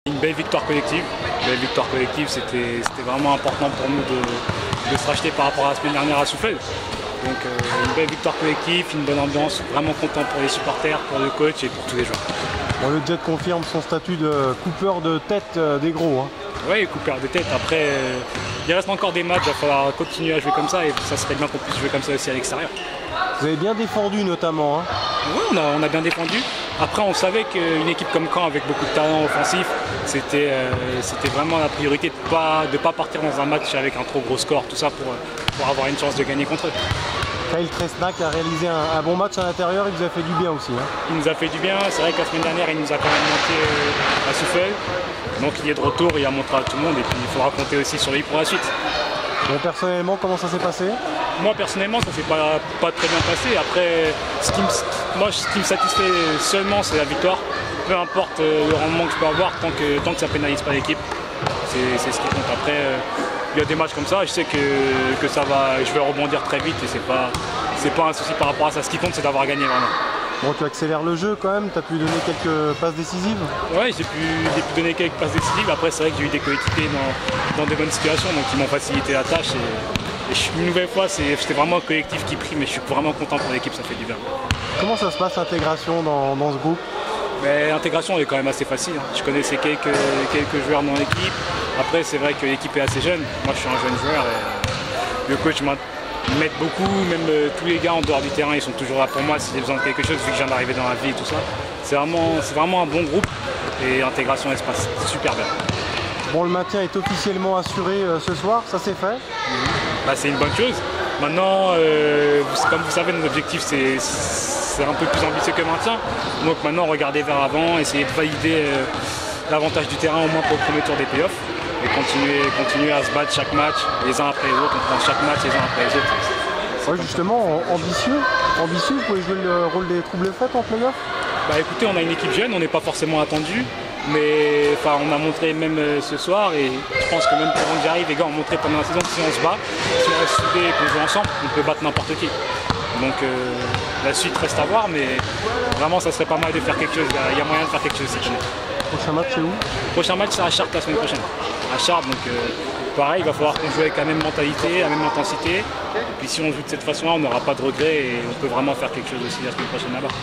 Une belle victoire collective. C'était vraiment important pour nous de se racheter par rapport à la semaine dernière à Souffel. Donc une belle victoire collective, une bonne ambiance, vraiment content pour les supporters, pour le coach et pour tous les joueurs. Bon, le Jet confirme son statut de coupeur de tête des gros. Hein. Oui, coupeur de tête. Après, il reste encore des matchs, il va falloir continuer à jouer comme ça et ça serait bien qu'on puisse jouer comme ça aussi à l'extérieur. Vous avez bien défendu notamment. Hein. Oui, on a bien défendu. Après, on savait qu'une équipe comme Caen avec beaucoup de talent offensif, c'était vraiment la priorité de ne pas partir dans un match avec un trop gros score, tout ça pour avoir une chance de gagner contre eux. Kyle Tresnack a réalisé un bon match à l'intérieur, il vous a fait du bien aussi. Hein. Il nous a fait du bien, c'est vrai que la semaine dernière il nous a quand même manqué à Souffel. Donc il est de retour, il a montré à tout le monde et puis il faudra compter aussi sur lui pour la suite. Bon, personnellement, comment ça s'est passé? Moi personnellement ça s'est pas très bien passé. Après, ce qui me satisfait seulement c'est la victoire. Peu importe le rendement que je peux avoir tant que ça pénalise pas l'équipe. C'est ce qui compte. Après, il y a des matchs comme ça, je sais que je vais rebondir très vite et c'est pas un souci par rapport à ça. Ce qui compte c'est d'avoir gagné vraiment. Bon, tu accélères le jeu quand même, tu as pu donner quelques passes décisives? Oui, j'ai pu donner quelques passes décisives. Après, c'est vrai que j'ai eu des coéquipiers dans de bonnes situations, donc ils m'ont facilité la tâche. Et une nouvelle fois, c'était vraiment un collectif qui prime et je suis vraiment content pour l'équipe, ça fait du bien. Comment ça se passe l'intégration dans ce groupe? L'intégration est quand même assez facile. Hein. Je connaissais quelques joueurs dans l'équipe. Après, c'est vrai que l'équipe est assez jeune. Moi, je suis un jeune joueur et le coach m'aide beaucoup. Même tous les gars en dehors du terrain, ils sont toujours là pour moi si j'ai besoin de quelque chose, vu que je viens d'arriver dans la ville et tout ça. C'est vraiment un bon groupe et l'intégration, elle se passe super bien. Bon, le maintien est officiellement assuré ce soir, ça c'est fait? C'est une bonne chose. Maintenant, comme vous savez, notre objectif, c'est un peu plus ambitieux que le maintien. Donc maintenant, regarder vers avant, essayer de valider l'avantage du terrain au moins pour le premier tour des playoffs et continuer à se battre chaque match les uns après les autres. On prend chaque match les uns après les autres. Ouais, justement, ambitieux, vous pouvez jouer le rôle des troubles fêtes en playoff? Écoutez, on a une équipe jeune, on n'est pas forcément attendu, mais on a montré même ce soir et je pense que même pendant que j'arrive, les gars ont montré pendant la saison que si on se bat, si on reste soudés et qu'on joue ensemble, on peut battre n'importe qui. Donc la suite reste à voir, mais vraiment ça serait pas mal de faire quelque chose, il y a moyen de faire quelque chose cette année. Prochain match c'est où? Prochain match c'est à Chartres la semaine prochaine. À Chartres, donc pareil, il va falloir qu'on joue avec la même mentalité, la même intensité. Et puis si on joue de cette façon-là, on n'aura pas de regrets et on peut vraiment faire quelque chose aussi la semaine prochaine là-bas.